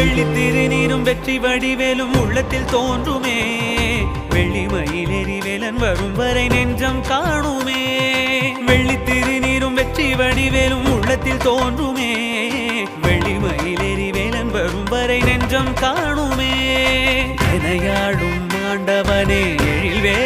வெள்ளி திருநீரும் வெற்றி வடிவேலும் உள்ளத்தில் தோன்றுமே வெள்ளி மயிலேறி வேலன் வரும் வரை நெஞ்சம் காணுமே வெள்ளி திருநீரும் வெற்றி வடிவேலும் உள்ளத்தில் தோன்றுமே வெள்ளி மயிலேறி வேலன் வரும் வரை நெஞ்சம் காணுமே எனையாடும் ஆண்டவனே எழில்வே